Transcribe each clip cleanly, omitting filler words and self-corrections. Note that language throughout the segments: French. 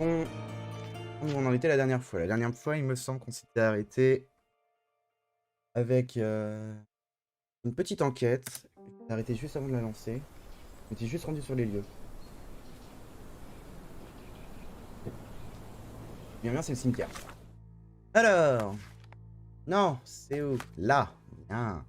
Où on en était la dernière fois? La dernière fois, il me semble qu'on s'était arrêté avec une petite enquête. On s'est arrêté juste avant de la lancer. On était juste rendu sur les lieux. Bien, bien, c'est le cimetière. Alors, non, c'est où? Là. Bien.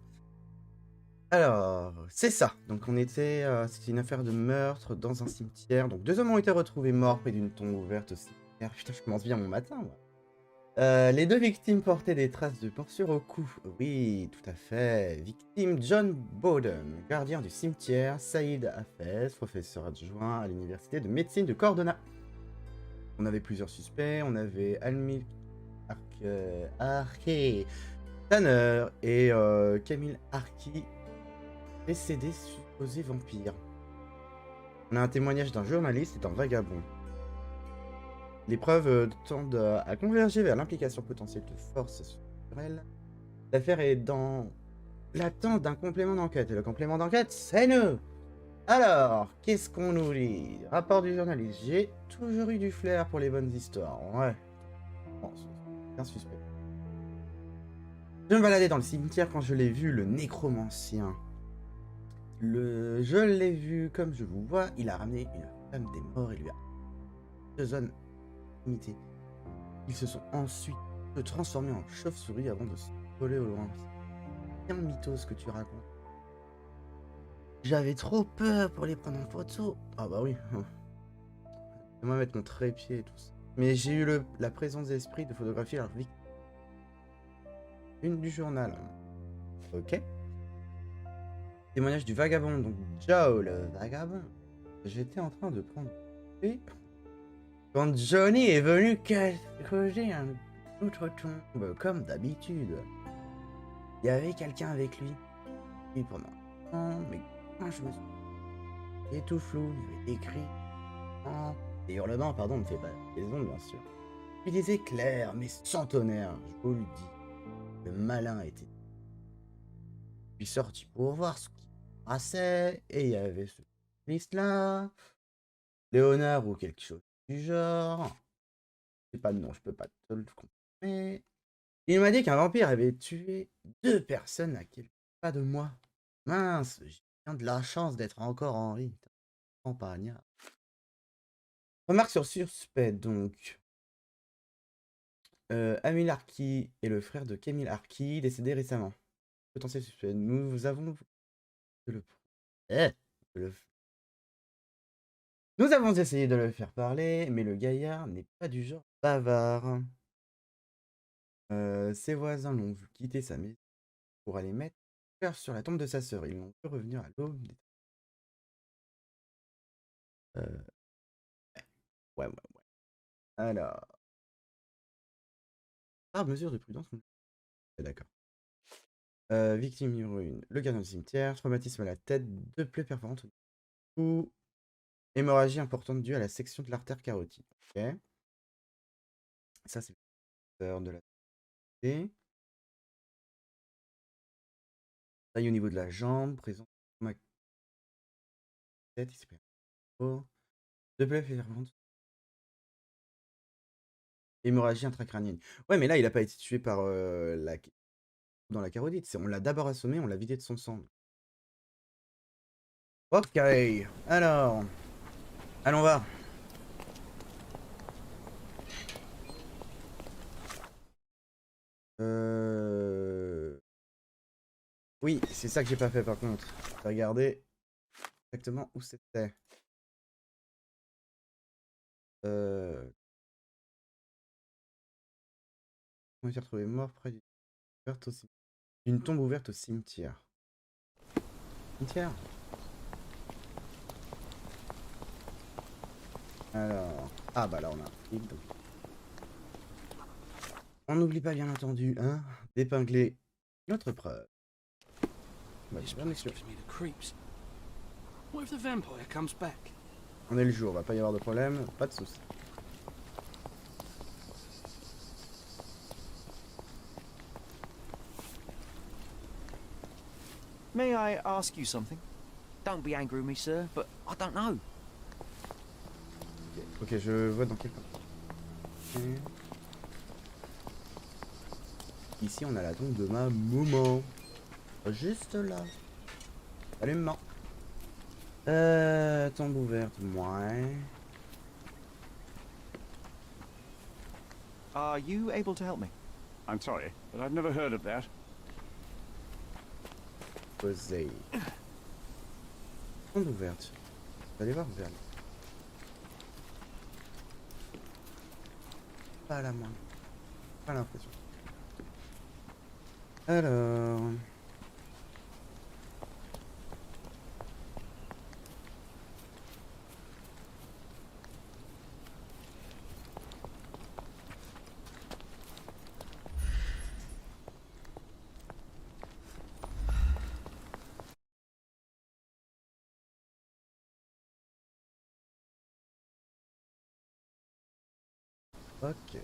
Alors, c'est ça. Donc on était, c'était une affaire de meurtre dans un cimetière. Donc 2 hommes ont été retrouvés morts près d'une tombe ouverte au cimetière. Putain, je commence bien mon matin, moi. Les 2 victimes portaient des traces de morsures au cou. Oui, tout à fait. Victime John Bowden, gardien du cimetière. Saïd Hafez, professeur adjoint à l'université de médecine de Cordona. On avait plusieurs suspects. On avait Almi Arki Tanner et Camille Arki, décédé supposé vampire. On a un témoignage d'un journaliste et d'un vagabond. Les preuves tendent à converger vers l'implication potentielle de forces surnaturelles. L'affaire est dans l'attente d'un complément d'enquête. Et le complément d'enquête, c'est nous! Alors, qu'est-ce qu'on nous dit? Rapport du journaliste. J'ai toujours eu du flair pour les bonnes histoires. Ouais. Bon, c'est bien suspect. Je me baladais dans le cimetière quand je l'ai vu, le nécromancien. Je l'ai vu comme je vous vois. Il a ramené une femme des morts et lui a 2 zones limitées. Ils se sont ensuite transformés en chauve-souris avant de se voler au loin. C'est bien mythos ce que tu racontes. J'avais trop peur pour les prendre en photo. Ah bah oui. Moi mettre mon trépied et tout ça. Mais j'ai eu la présence d'esprit de photographier leur victime. Une du journal. Ok. Témoignage du vagabond. Donc Joe le vagabond. J'étais en train de prendre quand Johnny est venu causer un autre tombe, comme d'habitude. Il y avait quelqu'un avec lui. Et pendant un temps, mais quand je me suis... C'était tout flou, il y avait des cris. Des hurlements, pardon, ne fait pas raison, bien sûr. Puis des éclairs, mais sans tonnerre, je vous le dis. Le malin était... Puis sorti pour voir ce qui passait, et il y avait ce liste-là, Léonard ou quelque chose du genre. Je sais pas de nom, je peux pas te le confirmer. Il m'a dit qu'un vampire avait tué 2 personnes à quelques pas de moi. Mince, j'ai bien de la chance d'être encore en vie. Campagnard. Remarque sur suspect, donc. Amil Arki est le frère de Camille Arki, décédé récemment. Potentiel suspect. Nous avons... Le... Eh, le... Nous avons essayé de le faire parler, mais le gaillard n'est pas du genre bavard. Ses voisins l'ont vu quitter sa maison pour aller mettre sur la tombe de sa sœur. Ils l'ont vu revenir à l'aube. Euh, ouais. Alors, par mesure de prudence, d'accord. Victime numéro 1, le gardien du cimetière, traumatisme à la tête, 2 plaies perforantes au cou, hémorragie importante due à la section de l'artère carotide. Ok. Ça, c'est le de la tête. Taille au niveau de la jambe, présent sur ma tête, il s'est pris un coup. 2 plaies perforantes. Hémorragie intracrânienne. Ouais, mais là, il a pas été tué par dans la carotide. On l'a d'abord assommé, on l'a vidé de son sang. Ok, alors, allons voir. Oui, c'est ça que j'ai pas fait par contre. J'ai regardé exactement où c'était. On a été retrouvé mort près d'une tombe ouverte au cimetière. Cimetière. Alors, ah bah là on a un fil. Donc... On n'oublie pas bien entendu, hein, d'épingler notre preuve. Bah, bien sûr. On est le jour, va pas y avoir de problème, pas de soucis. May I ask you something? Don't be angry with me, sir, but I don't know. Ok, je vois dans quel... Ici, on a la tombe de ma maman. Juste là. Salut, maman. Tombe ouverte, ouais. Are you able to help me? I'm sorry, but I've never heard of that. Posé. Tombe ouverte. Vous allez voir, vous verrez. Pas la main. Pas l'impression. Alors. Ok.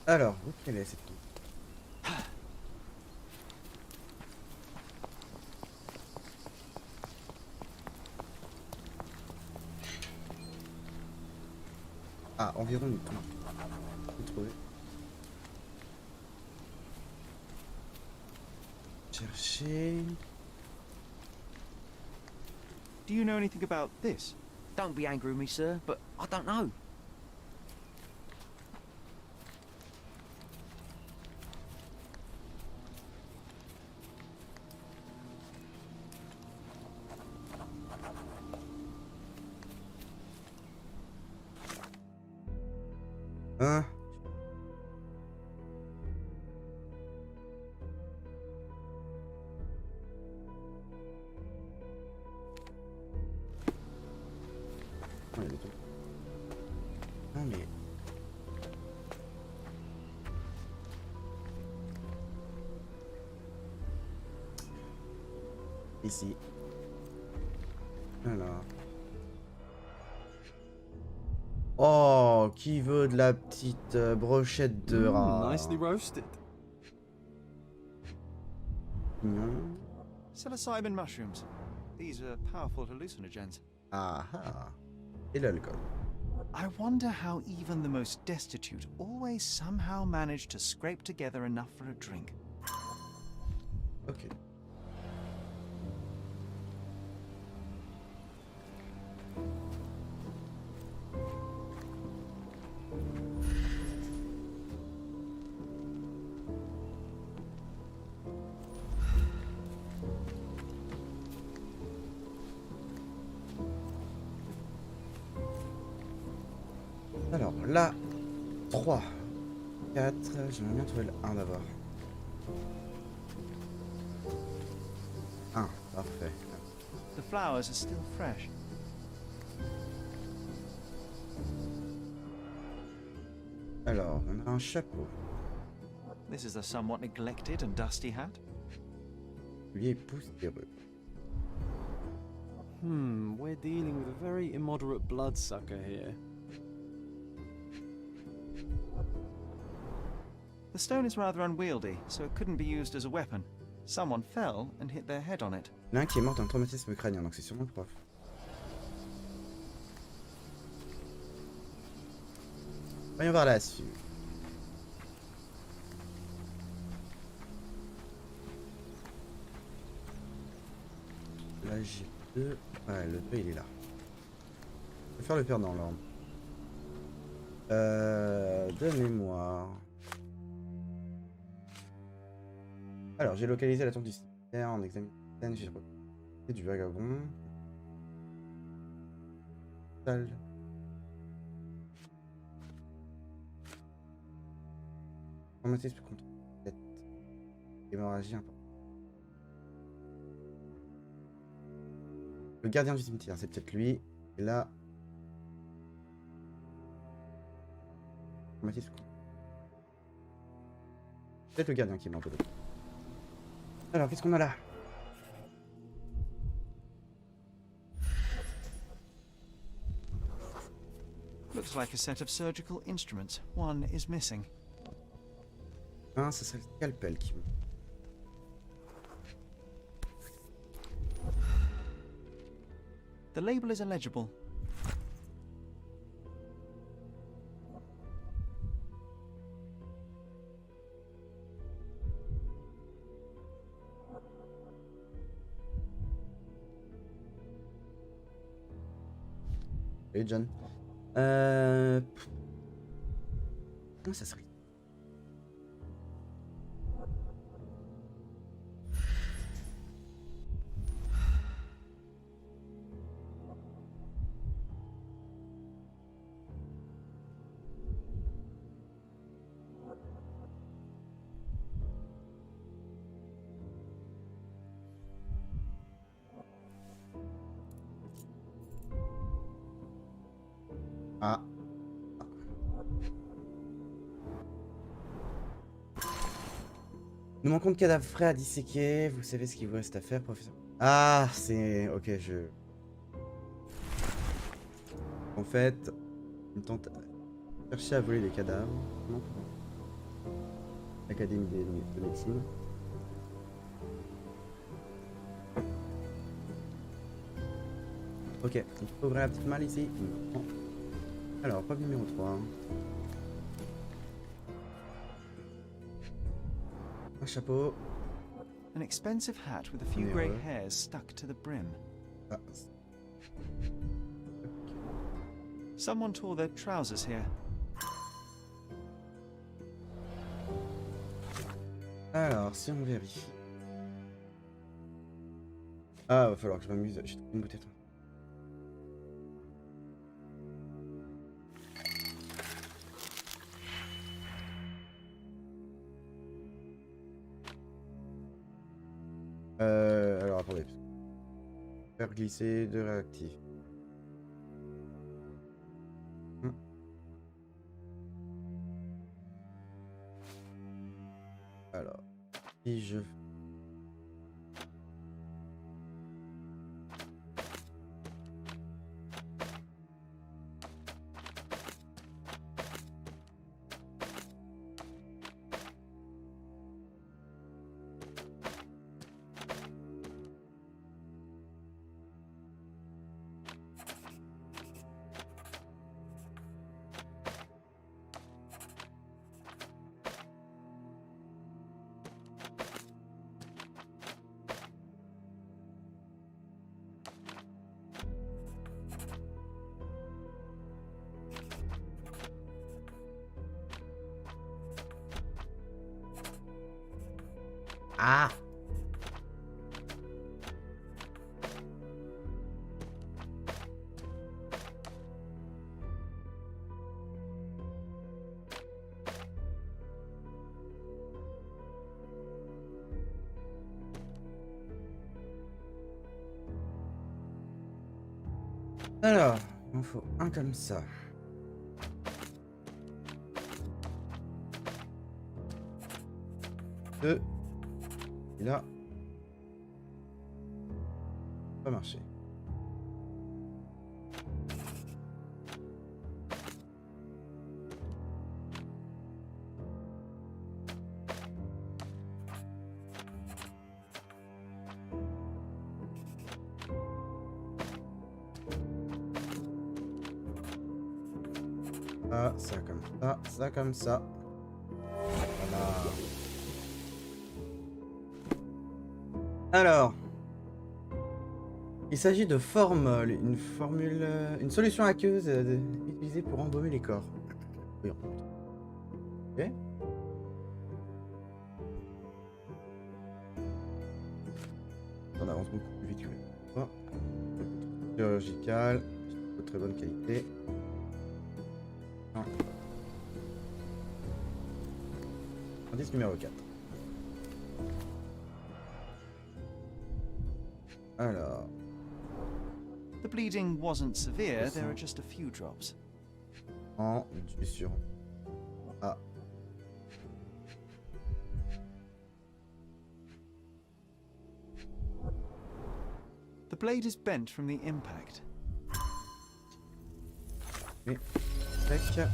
Alors, où qu'elle est cette tombe? Ah, environ une tombe. J'ai trouvé. Chercher. Do you know anything about this? Don't be angry with me, sir, but I don't know. Hein? Oh, il y a des tombes. Non mais... Ici. Alors. Oh, qui veut de la petite brochette de rat? Nicely roasted. Non. Psilocybin mushrooms. These are powerful hallucinogens. Ah ah. Et l'alcool. I wonder how even the most destitute always somehow manage to scrape together enough for a drink. Ok. Alors là, 3, 4, j'aimerais bien trouver le 1 d'abord. 1, parfait. The flowers are still fresh. Alors, on a un chapeau. This is a somewhat neglected and dusty hat. Lui est poussiéreux. We're dealing with a very immoderate bloodsucker here. The stone is rather unwieldy, so it couldn't be used as a weapon. Someone fell and hit their head on it. Il y en a un qui est mort d'un traumatisme crânien, donc c'est sûrement le prof. Voyons voir là-dessus. Là j'ai 2. Ouais, le 2 il est là. Je vais faire le père dans l'ordre. De mémoire. Alors, j'ai localisé la tombe du cimetière en examinant la scène, j'ai retrouvé du vagabond. Salle. Traumatisme contre tête. Hémorragie importante. Le gardien du cimetière, c'est peut-être lui. Et là. Traumatisme contre. Peut-être le gardien qui est mort de l'autre. Alors, qu'est-ce qu'on a là? Looks like a set of surgical instruments. One is missing. Ah, ça serait le scalpel qui me... The label is illegible. Salut John. Comment ça serait? Ah. Nous manquons de cadavres frais à disséquer. Vous savez ce qu'il vous reste à faire, professeur? Ah, c'est... Ok, je... En fait, une tente... Chercher à voler des cadavres. Non. Académie de médecine. Ok, il faut ouvrir la petite malle ici. Non. Alors, preuve numéro 3. Un chapeau. An expensive hat with a few grey hairs stuck to the brim. Ah. Someone tore their trousers here. Alors, si on vérifie. Ah, va falloir que je m'amuse. J'ai trouvé une bouteille. Alors attendez. Faire glisser de réactif. Alors, si je... Ah! Alors, il en faut un comme ça. Deux. Et là, pas marché. Ah, ça comme ça, ça comme ça. Voilà. Alors, il s'agit de formol, une formule, une solution aqueuse utilisée pour embaumer les corps. Oui, ok. On avance beaucoup plus vite que les autres. Chirurgical, de très bonne qualité. Non. Indice numéro 4. Alors. The bleeding wasn't severe, there are just a few drops. En sur A. The blade is bent from the impact. Et sec.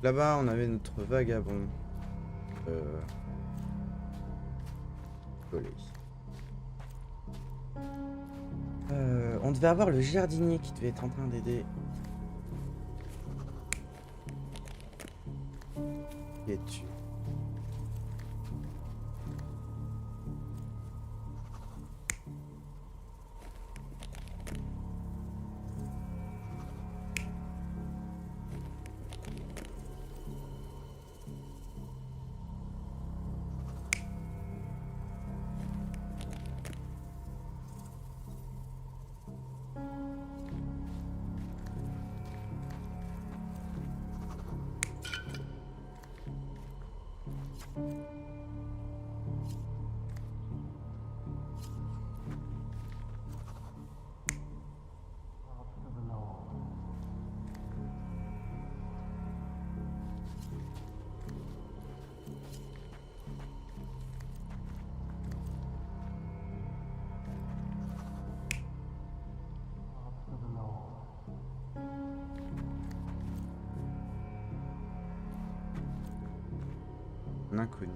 Là-bas, on avait notre vagabond. Collé. On devait avoir le jardinier qui devait être en train d'aider. Qui es-tu? Un inconnu.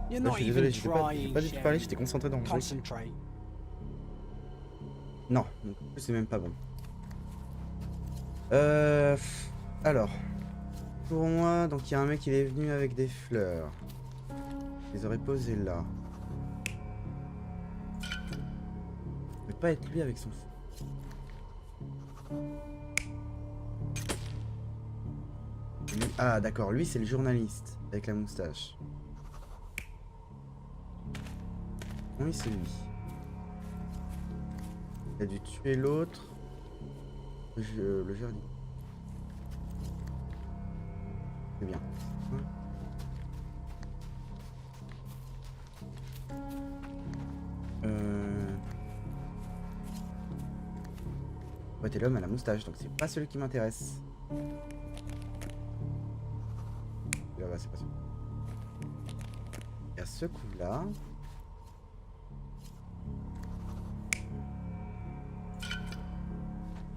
You're Je not suis even désolé, j'ai trying, pas du tout parlé, Sherry. j'étais concentré dans le truc. Concentrate. Non, donc en plus c'est même pas bon. Alors, pour moi, donc il y a un mec qui est venu avec des fleurs. Je les aurais posées là. Ça peut pas être lui avec son fou. Ah d'accord, lui c'est le journaliste avec la moustache. Oui, c'est lui. Il a dû tuer l'autre. Le jardin. C'est bien. Ouais, t'es l'homme à la moustache, donc c'est pas celui qui m'intéresse. Là-bas, c'est pas celui. Il y a ce coup-là.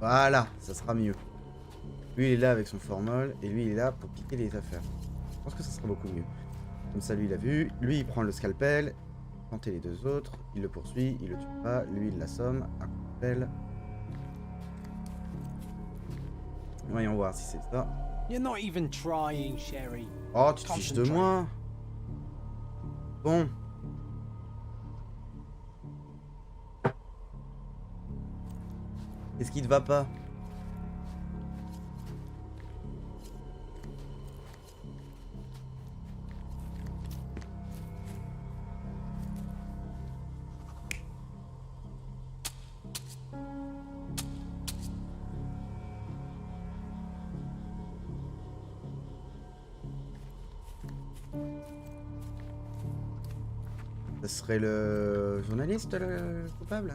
Voilà, ça sera mieux. Lui il est là avec son formol et lui il est là pour piquer les affaires. Je pense que ça sera beaucoup mieux. Comme ça lui il a vu, lui il prend le scalpel, tenter les deux autres, il le poursuit, il le tue pas, lui il l'assomme, un coup de pelle. Voyons voir si c'est ça. You're not even trying, Sherry. Oh tu te fiches de moi. Bon. Qu'est-ce qui te va pas? Ce serait le journaliste le coupable?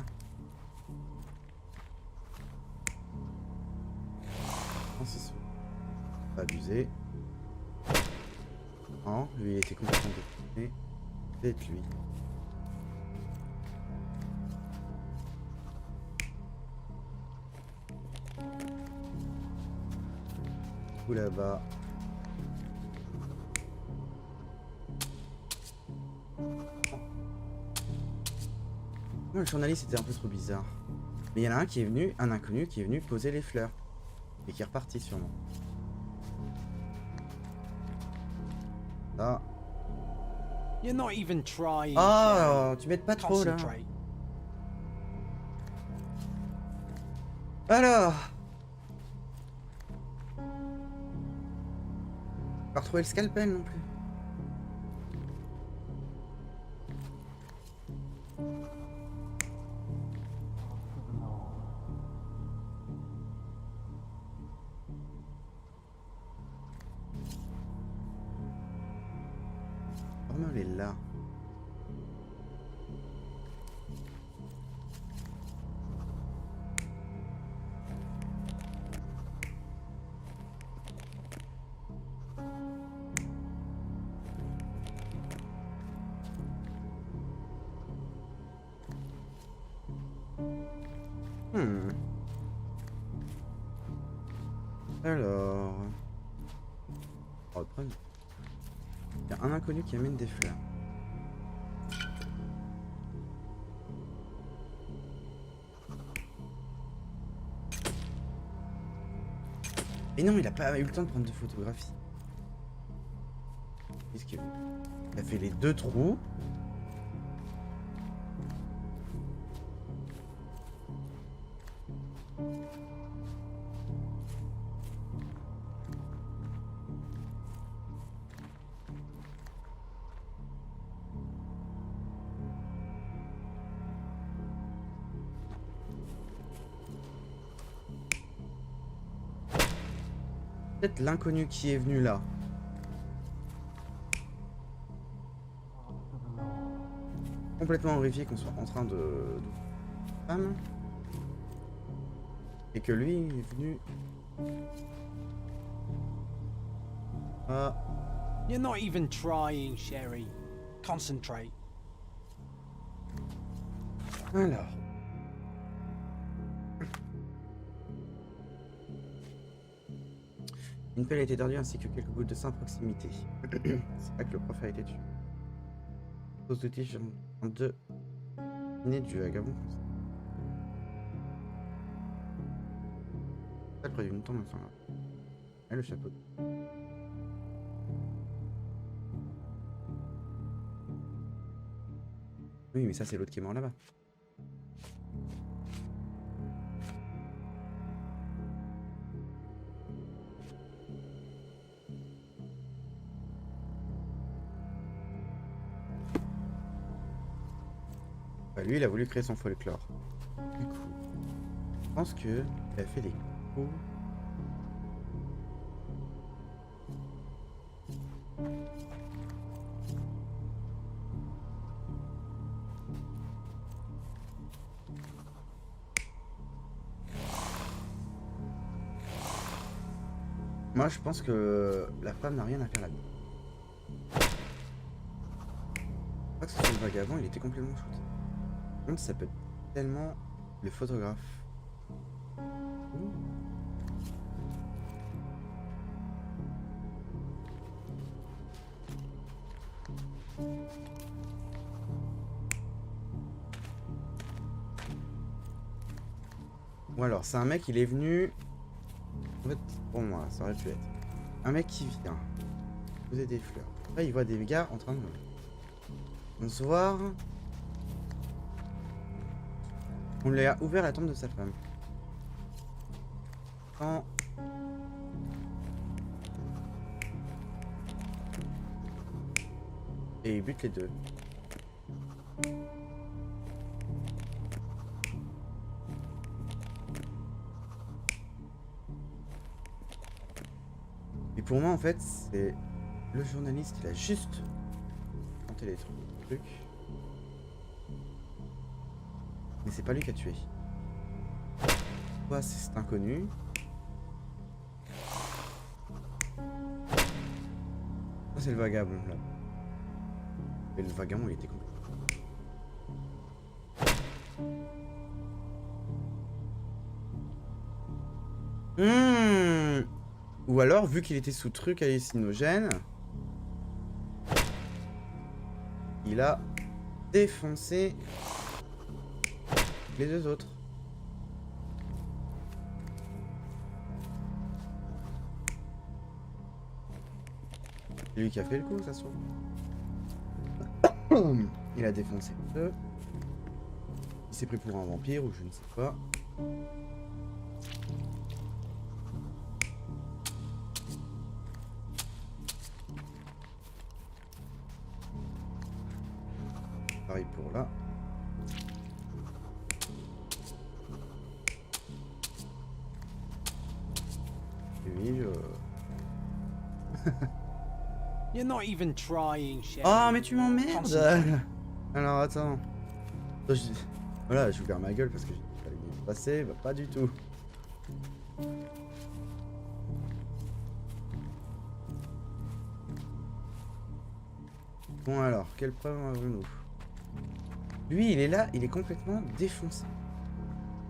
Non, c'est sûr. Pas abusé. Non, lui il était complètement détourné. Peut-être lui. Ou là-bas. Moi, le journaliste était un peu trop bizarre. Mais il y en a un qui est venu, un inconnu qui est venu poser les fleurs. Et qui est reparti sûrement. Là. You're not even trying. Oh, tu m'aides pas trop là. Concentrate. Alors. Pas retrouver le scalpel non plus. Comment elle est là? Alors... On va reprendre. Il y a un inconnu qui amène des fleurs. Et non, il a pas eu le temps de prendre de photographies. Qu'est-ce qu'il a fait? Il a fait les 2 trous. Peut-être l'inconnu qui est venu là. Complètement horrifié qu'on soit en train de femme. Et que lui est venu. Ah. You're not even trying, Sherry. Concentrate. Alors. Une pelle a été tordue ainsi que quelques bouts de sang à proximité. C'est là que le prof a été tué. Pose de tige en 2 né du vagabond. Ça près d'une tombe enfin. Et le chapeau. Oui, mais ça c'est l'autre qui est mort là-bas. Bah, lui, il a voulu créer son folklore. Du coup, je pense que il a fait les coups. Moi, je pense que la femme n'a rien à faire là-dedans. Je crois que c'est le vagabond, il était complètement shooté. Par contre, ça peut être tellement le photographe. Ou alors, c'est un mec, il est venu. En fait, pour moi, ça aurait pu être un mec qui vient poser des fleurs. Après, il voit des gars en train de se voir. On lui a ouvert la tombe de sa femme. Quand... Et il bute les deux. Et pour moi, en fait, c'est le journaliste, il a juste monté les trucs. Mais c'est pas lui qui a tué. Quoi, c'est cet inconnu. Ça, c'est le vagabond, là. Et le vagabond, il était complètement... Ou alors, vu qu'il était sous truc hallucinogène, il a défoncé les deux autres. C'est lui qui a fait le coup, ça se trouve. Il a défoncé les deux. Il s'est pris pour un vampire ou je ne sais pas. Pareil pour là. Lui, You're not even trying, Sherry. oh, mais tu m'emmerdes. Concentrate. Alors, attends. Voilà, je vais faire ma gueule parce que j'ai pas bien passer. Bah, pas du tout. Bon alors, quelle preuve avons-nous? Lui, il est là, il est complètement défoncé.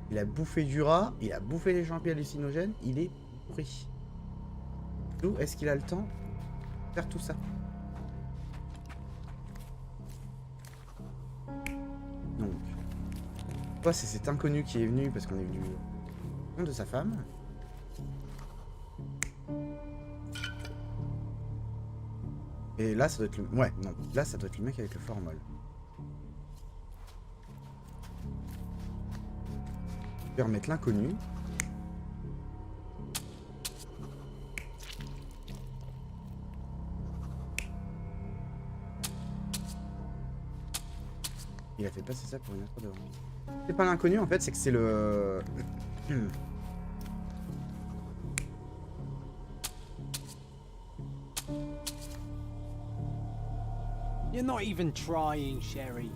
Il a bouffé du rat, il a bouffé les champignons hallucinogènes, il est pourri. D'où est-ce qu'il a le temps de faire tout ça? Donc, toi, c'est cet inconnu qui est venu parce qu'on est venu au compte de sa femme. Et là, ça doit être le... Ouais, non. Là, ça doit être le mec avec le formol. Je vais remettre l'inconnu. Il a fait passer ça pour une autre devant. C'est pas l'inconnu, en fait, c'est que c'est le... You're not even trying, Sherry.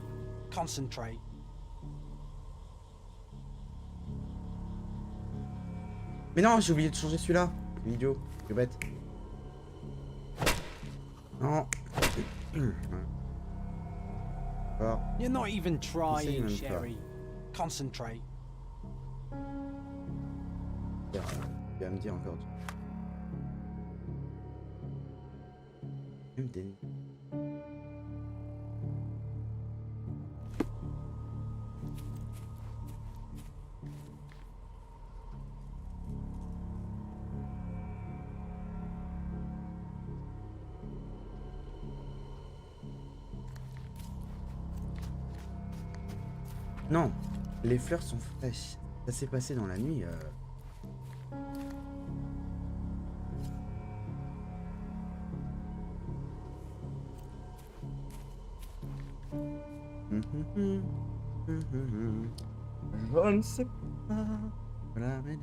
Concentrate. Mais non, j'ai oublié de changer celui-là. C'est idiot, c'est bête. Non. Alors, You're not even même trying, pas. Sherry. Concentrate. il va me dire encore. Il me dénie. Non, les fleurs sont fraîches. Ça s'est passé dans la nuit. Je ne sais pas. Voilà, mais...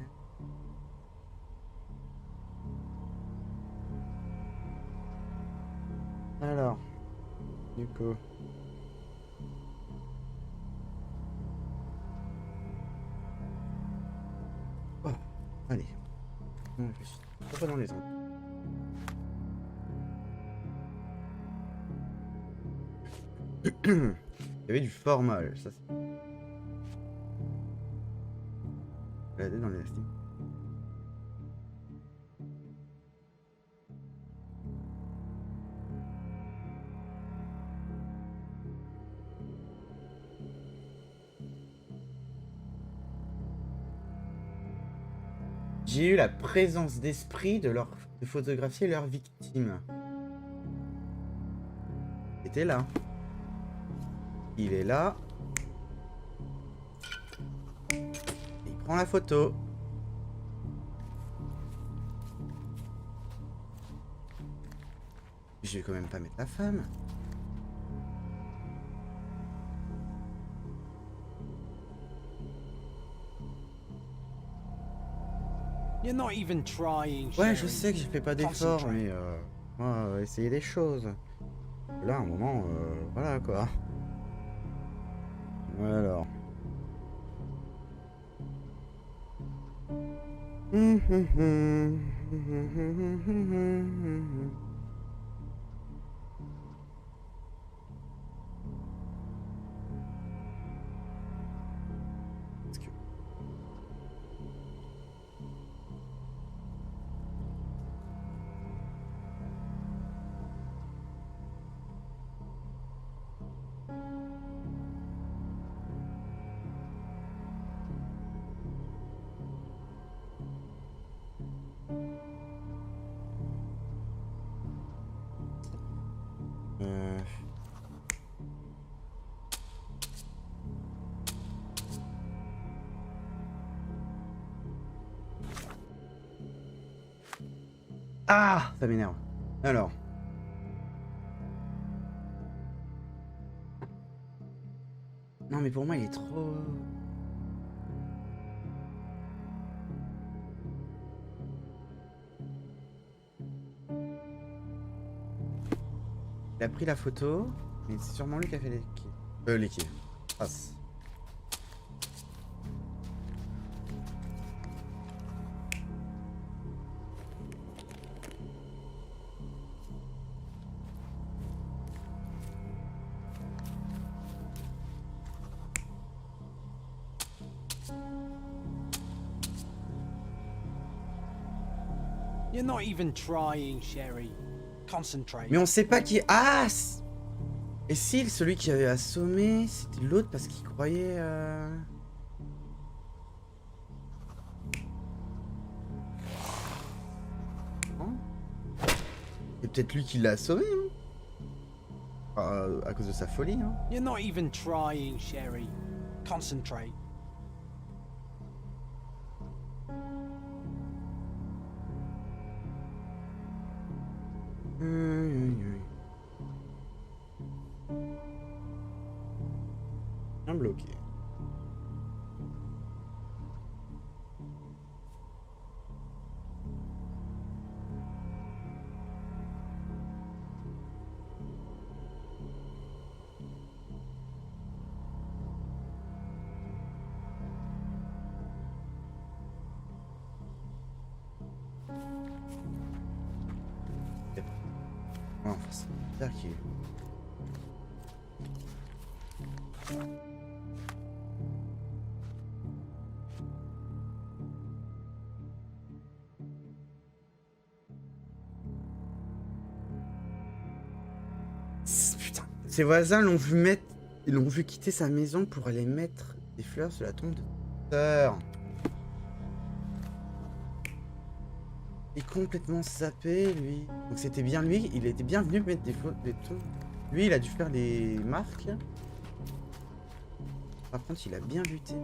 Alors, du coup... Oh, allez. On réfléchit. Pas dans les angles. Il y avait du formol, ça c'est... Regardez dans les listings. J'ai eu la présence d'esprit de photographier leur victime. Il était là. Il est là. Il prend la photo. Je vais quand même pas mettre la femme. You're not even trying, Ouais, Sherry. je sais que je fais pas d'efforts, mais on va essayer des choses. Là, à un moment, voilà quoi. Alors. Est-ce que- Euh, Ah, ça m'énerve. Alors. Non, mais pour moi, il est trop... Il a pris la photo, mais c'est sûrement lui qui a fait les quilles. Les quilles. Passe. You're not even trying, Sherry. Concentrate. Mais on sait pas qui... Ah c- Et si celui qui avait assommé, c'était l'autre parce qu'il croyait... Non. C'est peut-être lui qui l'a assommé, hein. À cause de sa folie, hein. You're not even trying, Sherry. Concentrate. Un bloqué. Ouais, enfin, c'est bizarre qu'il... Putain, ses voisins l'ont vu mettre... Ils l'ont vu quitter sa maison pour aller mettre des fleurs sur la tombe de sa sœur. Il est complètement sapé, lui. Donc c'était bien lui, il était bien venu mettre des tombes. Lui, il a dû faire les marques. Par contre, il a bien buté.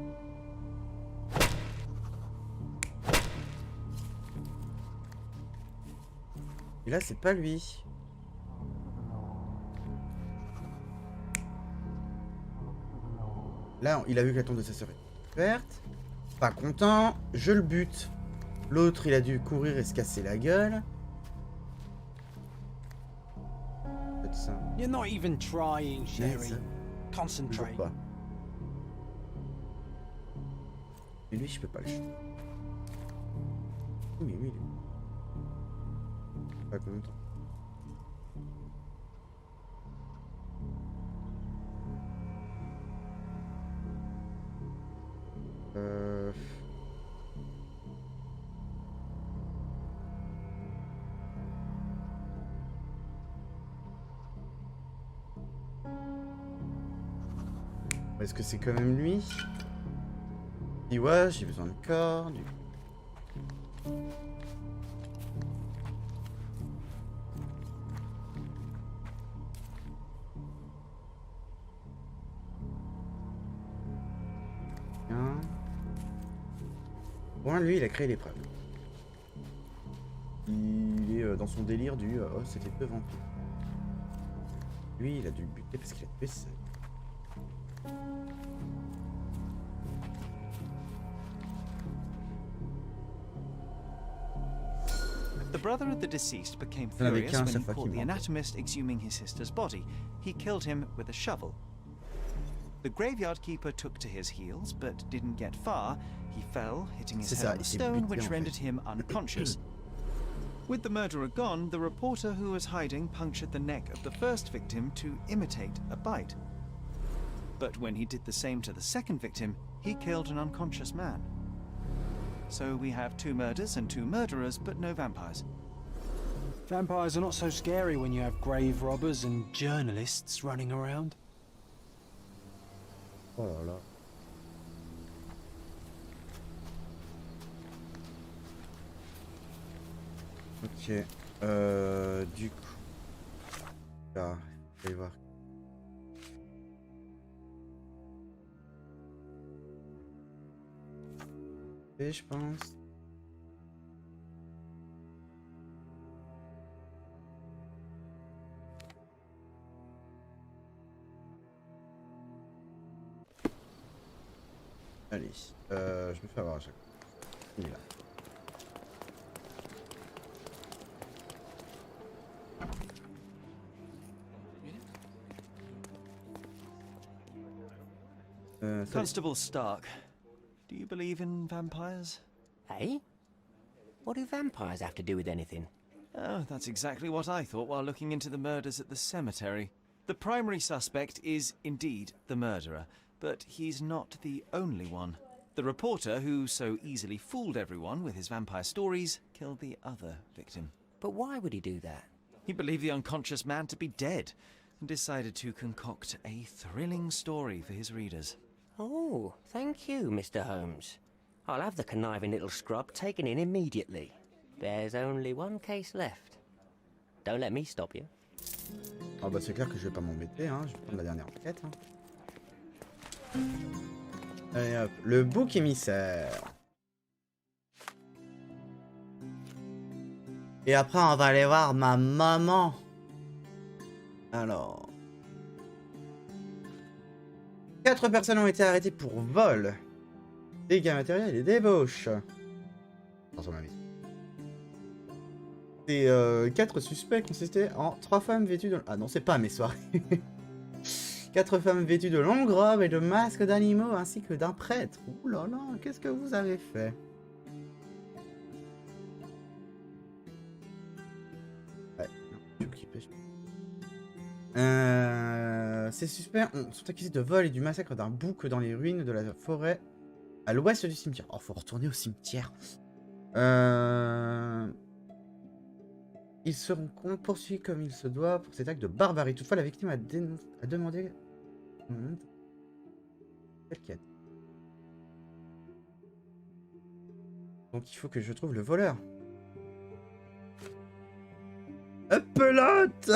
Et là, c'est pas lui. Là, il a vu que la tombe de sa sœur est ouverte. Pas content, je le bute. L'autre, il a dû courir et se casser la gueule. Peut-être ça. You're not even trying, Ouais, Sherry. ça. Toujours Concentrate. pas. Et lui, je peux pas le shooter. Oui, mais lui, il est pas content. Est-ce que c'est quand même lui? Et ouais, j'ai besoin de corps. Du... Bien. Bon, lui, il a créé l'épreuve. Il est dans son délire du oh, c'était deux vampires. Lui, il a dû le buter parce qu'il a tué ça. The brother of the deceased became Il y en avait furious qu'un, when chaque he fois caught qu'il the manquait. anatomist exhuming his sister's body. He killed him with a shovel. The graveyard keeper took to his heels, but didn't get far. He fell, hitting his C'est head ça, on the il s'est stone, buté, which en rendered fait. him unconscious. With the murderer gone, the reporter who was hiding punctured the neck of the first victim to imitate a bite. But when he did the same to the second victim, he killed an unconscious man. So we have 2 murders and 2 murderers, but no vampires. Vampires are not so scary when you have grave robbers and journalists running around. Oh là là. Ok. Du coup. Là, je vais voir. Et je pense. Allez, je me fais avoir à chaque fois. Il est là. Salut. Constable Stark, do you believe in vampires? Hey? What do vampires have to do with anything? Oh, that's exactly what I thought while looking into the murders at the cemetery. The primary suspect is indeed the murderer, but he's not the only one. The reporter, who so easily fooled everyone with his vampire stories, killed the other victim. But why would he do that? He believed the unconscious man to be dead and decided to concoct a thrilling story for his readers. Oh, thank you, Mr. Holmes. I'll have the conniving little scrub taken in immediately. There's only one case left. Don't let me stop you. Ah bah c'est clair que je vais pas m'embêter, hein. Je vais prendre la dernière enquête. Hein. Allez hop, le bouc émissaire. Et après on va aller voir ma maman. Alors... 4 personnes ont été arrêtées pour vol, dégâts matériels et débauche. Dans son avis. Et 4 suspects consistaient en 3 femmes vêtues de... Ah non, c'est pas mes soirées. 4 femmes vêtues de longues robes et de masques d'animaux ainsi que d'un prêtre. Ouh là là, qu'est-ce que vous avez fait? Ouais, non, je suis occupé. Ces suspects sont accusés de vol et du massacre d'un bouc dans les ruines de la forêt à l'ouest du cimetière. Oh, faut retourner au cimetière. Ils seront poursuivis comme il se doit pour cet acte de barbarie. Toutefois, la victime a demandé... Quelle quête? Donc il faut que je trouve le voleur. Pelote.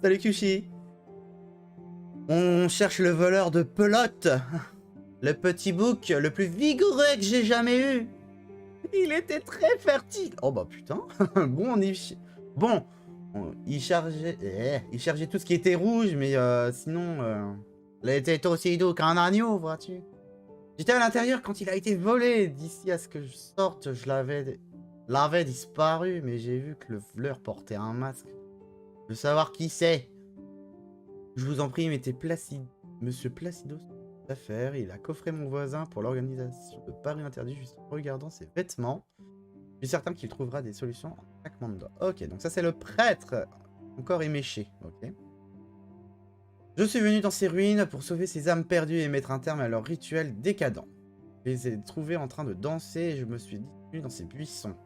Salut Kushi. On cherche le voleur de Pelote. Le petit bouc le plus vigoureux que j'ai jamais eu. Il était très fertile. Oh bah putain. Bon, il chargeait tout ce qui était rouge, mais sinon, il était aussi doux qu'un agneau, vois-tu. J'étais à l'intérieur quand il a été volé. D'ici à ce que je sorte, je l'avais disparu, mais j'ai vu que le voleur portait un masque. Je veux savoir qui c'est. Je vous en prie, mettez Monsieur Placido sur cette affaire. Il a coffré mon voisin pour l'organisation de paris interdits juste en regardant ses vêtements. Je suis certain qu'il trouvera des solutions en claquement de doigts. Ok, donc ça c'est le prêtre. Encore éméché, ok. Je suis venu dans ces ruines pour sauver ces âmes perdues et mettre un terme à leur rituel décadent. Je les ai trouvés en train de danser et je me suis détenu dans ces buissons.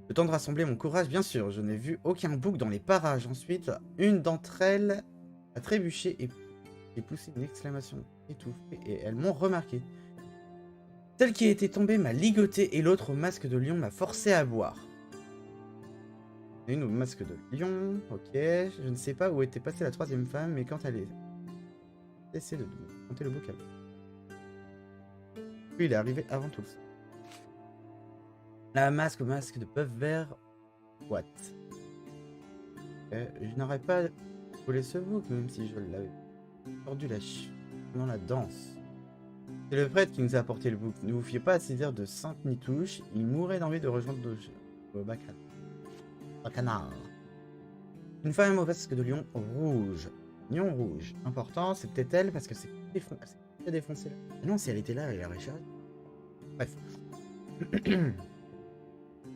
Le temps de rassembler mon courage, bien sûr. Je n'ai vu aucun bouc dans les parages. Ensuite, une d'entre elles a trébuché et j'ai poussé une exclamation étouffée et elles m'ont remarqué. Celle qui était tombée m'a ligoté et l'autre au masque de lion m'a forcé à boire. Une au masque de lion, ok. Je ne sais pas où était passée la troisième femme, mais quand elle est cessé de monter le bouc à l'eau. Puis il est arrivé avant tout ça. La masque au masque de bœuf vert. What? Je n'aurais pas volé ce bouc, même si je l'avais tordu la cheville pendant la danse. C'est le prêtre qui nous a apporté le bouc. Ne vous fiez pas à ces airs de sainte Nitouche. Il mourrait d'envie de rejoindre le bacchanal. Une femme au masque de lion rouge. Lion rouge. Important, c'est peut-être elle parce qu'elle s'est défoncée là. Mais non, si elle était là, elle aurait chargé. Bref.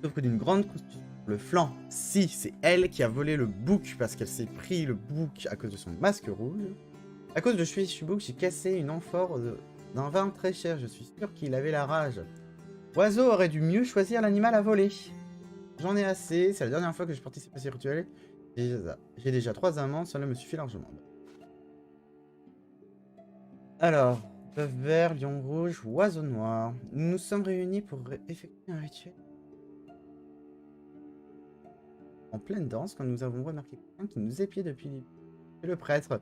Sauf que d'une grande constitution. Le flanc. Si, c'est elle qui a volé le bouc parce qu'elle s'est pris le bouc à cause de son masque rouge. À cause de Shuichi-bouc, j'ai cassé une amphore d'un vin très cher. Je suis sûr qu'il avait la rage. Oiseau aurait dû mieux choisir l'animal à voler. J'en ai assez. C'est la dernière fois que je participe à ces rituels. J'ai déjà 3 amants. Cela me suffit largement. Alors, bœuf vert, lion rouge, oiseau noir. Nous nous sommes réunis pour effectuer un rituel. En pleine danse, quand nous avons remarqué quelqu'un qui nous épiait depuis le prêtre.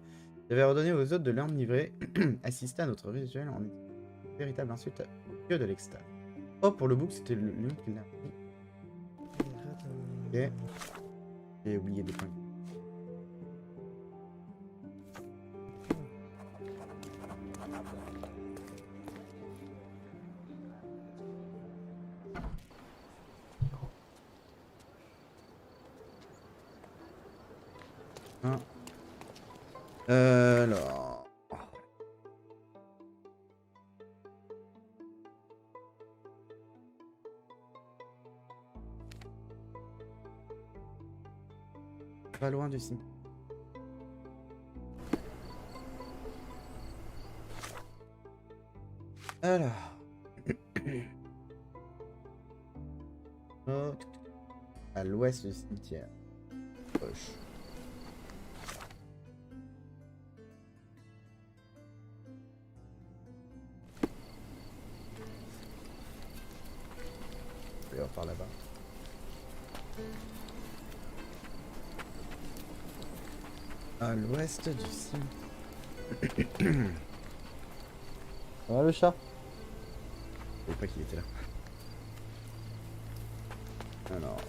J'avais ordonné aux autres de l'enivrer, assister à notre rituel en une véritable insulte au dieu de l'extase. Oh, pour le bouc, c'était le lion qui l'a pris. Ok. J'ai oublié des points. Alors... Pas loin du cimetière. Alors... Oh, à l'ouest du cimetière. Poche. Par là-bas. À l'ouest du cimetière. Ah, le chat. Je savais pas qu'il était là. Alors.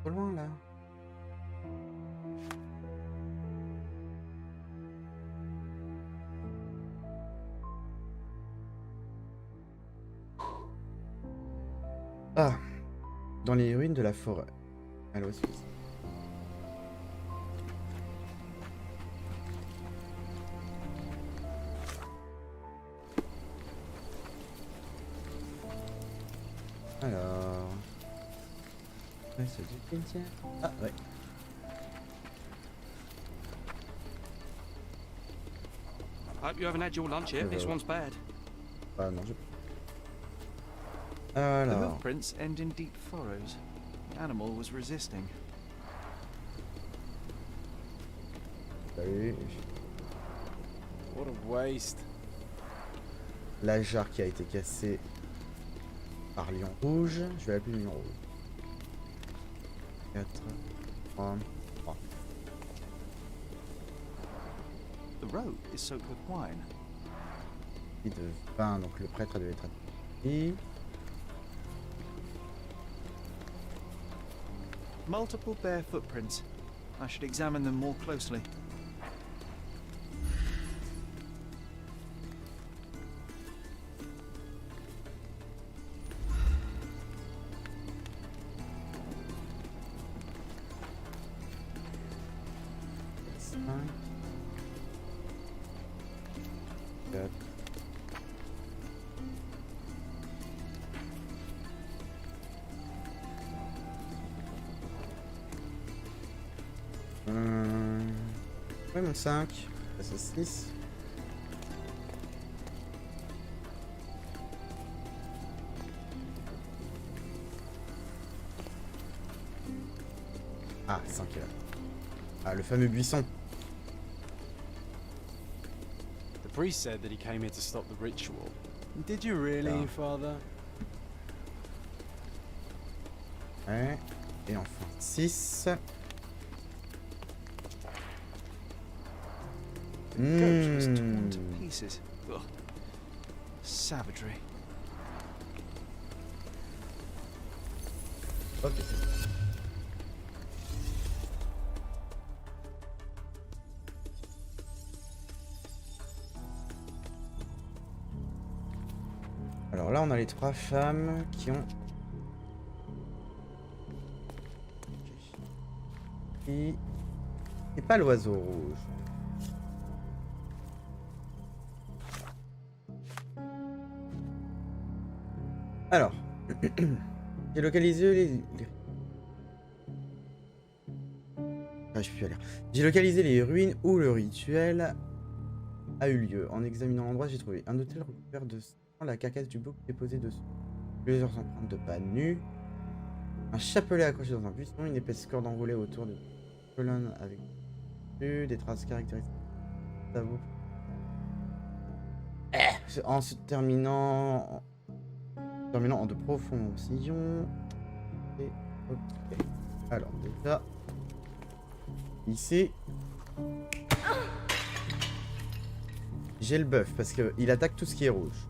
Trop loin là. Ah, dans les ruines de la forêt. À l'ouest. Alors... Ouais, c'est du cimetière. Ah, ouais. Hope you haven't had your lunch yet. This one's bad. Ah non, je... The Alors... hoofprints end in deep furrows. The animal was resisting. Salut. What a waste. La jarre qui a été cassée par Lion Rouge. Je vais l'appeler Lion Rouge. 4, 3, 3. The rope is soaked with wine. Et de vin, donc le prêtre devait être ici. Multiple bare footprints. I should examine them more closely. Ouais, mon 5. Ça, c'est 6. Ah, 5 là. Ah, le fameux buisson. The priest said that he came here to stop the ritual. Did you really, Yeah. Father? Ouais. Et enfin 6. Goat was torn to pieces. Ugh. Savagery. Ok. Alors là, on a les 3 femmes qui ont... Et... C'est pas l'oiseau rouge. Alors... J'ai localisé Ah, je peux plus aller. J'ai localisé les ruines où le rituel a eu lieu. En examinant l'endroit, j'ai trouvé un hôtel recouvert de sang, la carcasse du bouc déposée dessus, plusieurs empreintes de pas nus, un chapelet accroché dans un buisson, une épaisse corde enroulée autour de colonne avec des traces caractéristiques. Ça vaut. En se terminant en de profonds sillons. Et ok. Alors déjà ici j'ai le buff parce que il attaque tout ce qui est rouge.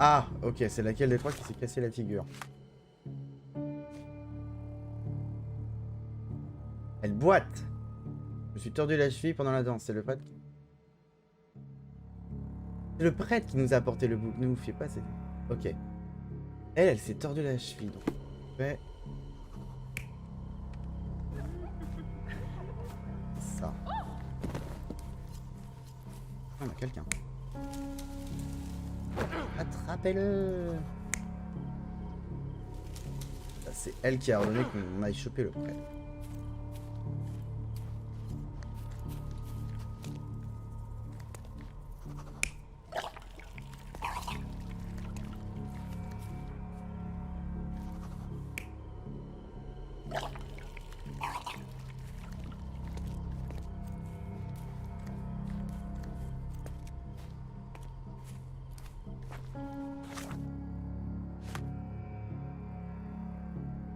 Ah, ok, c'est laquelle des 3 qui s'est cassé la figure. Elle boite. Je me suis tordu la cheville pendant la danse. C'est le prêtre qui... C'est le prêtre qui nous a apporté le bouc. Ne vous fiez pas, c'est... Ok. Elle s'est tordu la cheville. Donc, on fait... Ça. On a quelqu'un. Attrapez-le. C'est elle qui a ordonné qu'on aille choper le prêtre.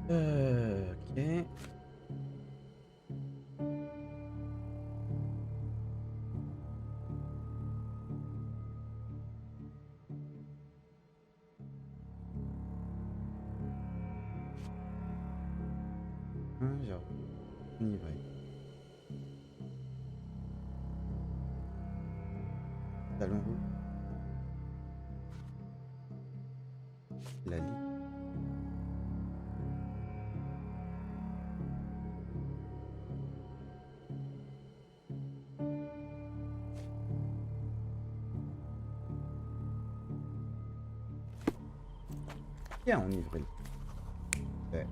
Ok. Genre, on y va. Talon rouge. La ligne. Bien enivré. Ouais.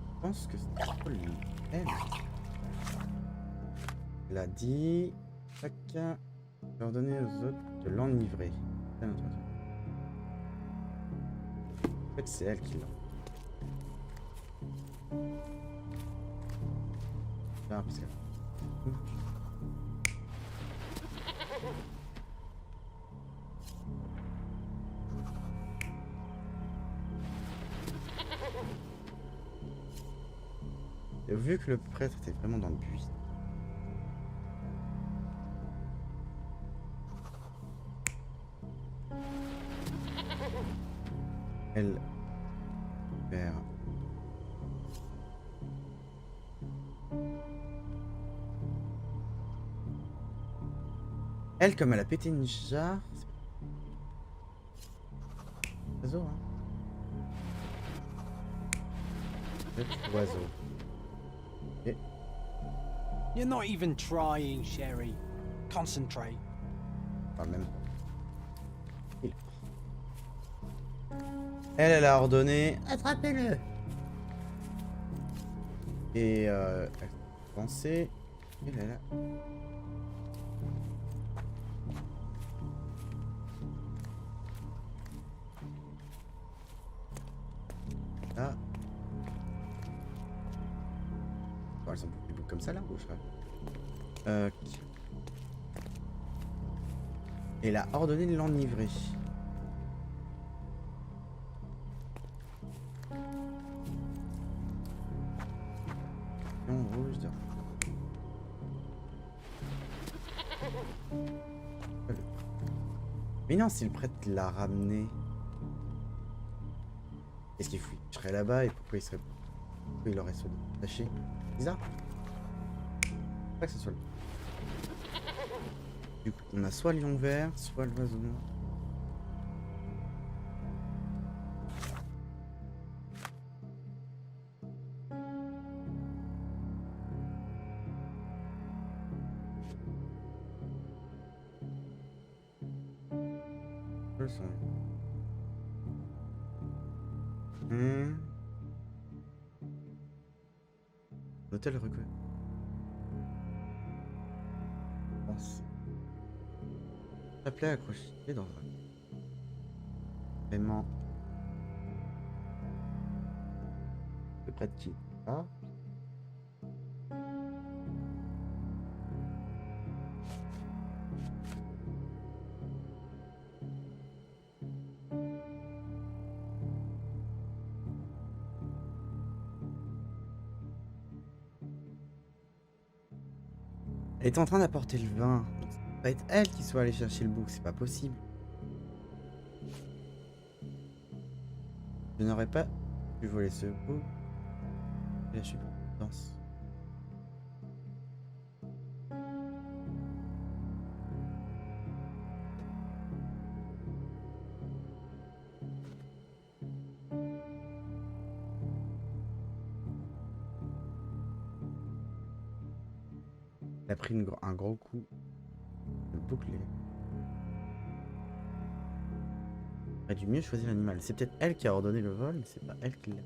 Je pense que c'est pas elle. Elle a dit... Tac. Je vais ordonner aux autres de l'enivrer. En fait, c'est elle qui l'a. Ah, parce que... Et vu que le prêtre était vraiment dans le buis. Elle perd. Elle, comme elle a pété une jarre. Oiseau, hein. Petit oiseau. Et... You're not even trying, Sherry. Concentrate. Enfin, même. Elle a ordonné attrapez-le. Et elle a pensé. Elle a... comme ça là ou je... Elle a ordonné de l'enivrer. Lion rouge de... Mais non, si le prêtre l'a ramené. Qu'est-ce qu'il fout? Je serais là-bas et pourquoi il serait... Pourquoi il aurait sauté? Lâché? Bizarre. Pas que ce soit le... Du coup, on a soit le lion vert, soit l'oiseau noir. Le son. L'hôtel recouvert. Chapelet accroché dans un... Vraiment. Le prêtre qui... Ah. Elle est en train d'apporter le vin. Donc, ça va être elle qui soit allée chercher le bouc, c'est pas possible. Je n'aurais pas pu voler ce bouc. Et là, je suis dans ce... Elle a pris un gros coup de bouclier. Elle aurait dû mieux choisir l'animal. C'est peut-être elle qui a ordonné le vol, mais c'est pas elle qui l'a.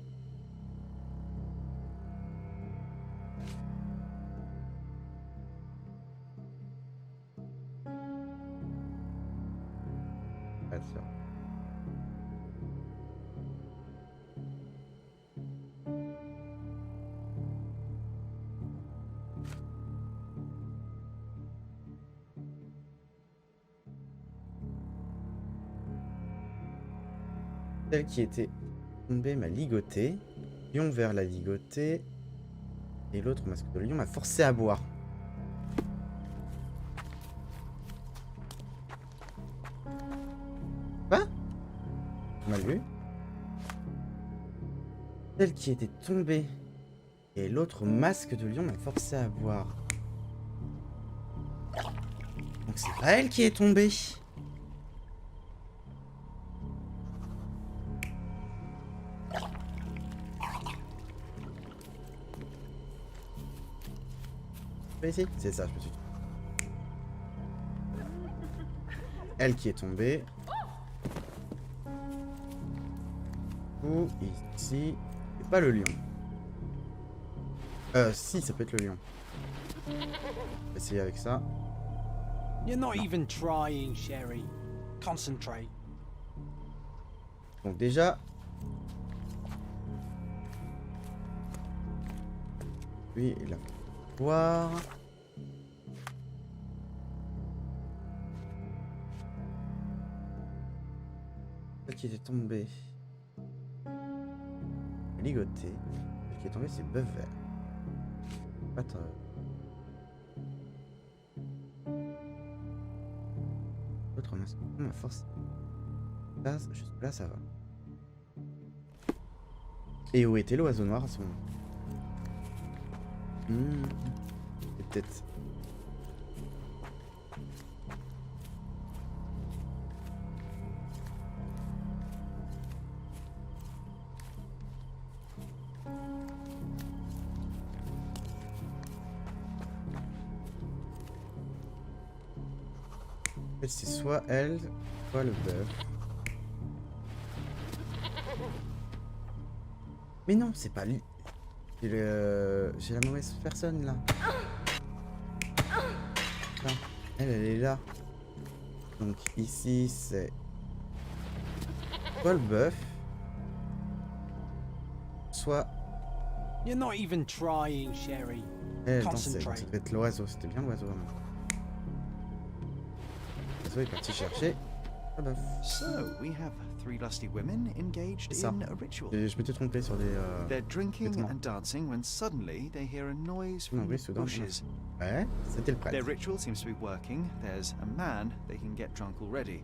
Pas sûr. Celle qui était tombée m'a ligoté. Lion vert l'a ligoté. Et l'autre masque de lion m'a forcé à boire. Quoi? Mal vu. Celle qui était tombée. Et l'autre masque de lion m'a forcé à boire. Donc c'est pas elle qui est tombée. Ici, c'est ça, je me suis dit. Elle qui est tombée. Ou ici. Et pas le lion. Si, ça peut être le lion. On va essayer avec ça. You're not even trying, Sherry. Concentrate. Donc déjà. Lui, il a voir. Celle qui était tombée. Ligoté. Celle qui est tombée, c'est bœuf vert. Attends. L'autre masque. Ma force. Là, juste là, ça va. Et où était l'oiseau noir à ce moment? C'est peut-être... C'est soit elle, soit le bœuf. Mais non, c'est pas lui. J'ai la mauvaise personne là. Là. Elle est là. Donc ici c'est soit le bœuf, soit... You're not even trying, Sherry. Eh, attends, ça Concentrate. devait être l'oiseau. C'était bien l'oiseau. L'oiseau est parti chercher. Ah bah. So, we have 3 lusty women engaged Ça. in a ritual. Je m'étais trompé sur les. They're drinking vêtements. and dancing when suddenly they hear a noise Non, from oui, the soudain. bushes. Ouais, c'était le Their prêtre. ritual seems to be working. There's a man, they can get drunk already.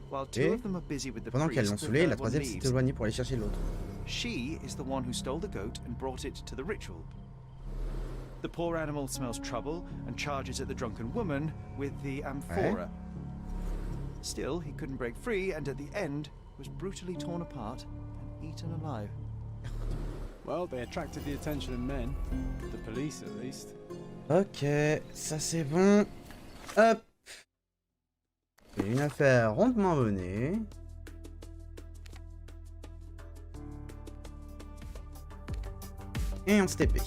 While 2 Et of them are busy with the pendant qu'elles l'ont priest, the saoulé, la third one troisième s'est leaves. éloignée pour aller chercher l'autre. She is the one who stole the goat and brought it to the ritual. The poor animal smells trouble and charges at the drunken woman with the amphora. Still, he couldn't break free and at the end was brutally torn apart and eaten alive. Well, they attracted the attention of men. The police, at least. Ok, ça c'est bon. Hop. C'est une affaire rondement menée. Et on se TP.